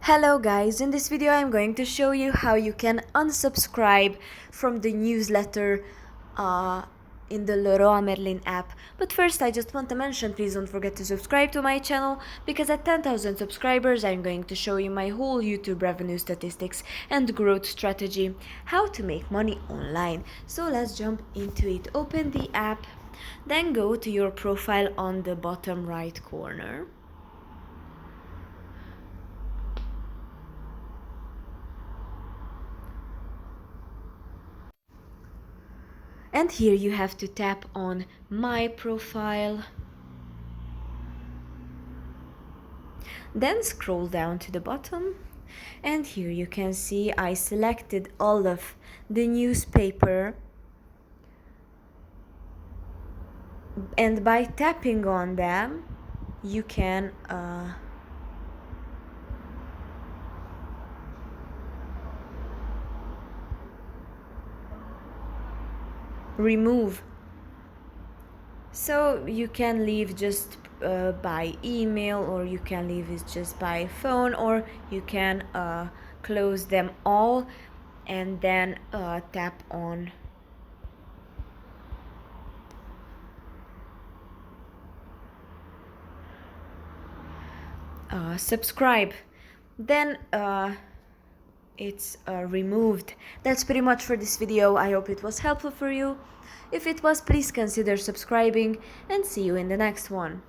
Hello guys, in this video I'm going to show you how you can unsubscribe from the newsletter in the LEROY MERLIN app. But first I just want to mention, please don't forget to subscribe to my channel, because at 10,000 subscribers I'm going to show you my whole YouTube revenue statistics and growth strategy, how to make money online. So let's jump into it. Open the app, then go to your profile on the bottom right corner. And here you have to tap on My Profile. Then scroll down to the bottom. And here you can see I selected all of the newspaper. And by tapping on them, you can remove. So you can leave just by email, or you can leave it just by phone, or you can close them all and then tap on subscribe. Then it's removed. That's pretty much for this video. I hope it was helpful for you. If it was, please consider subscribing, and see you in the next one.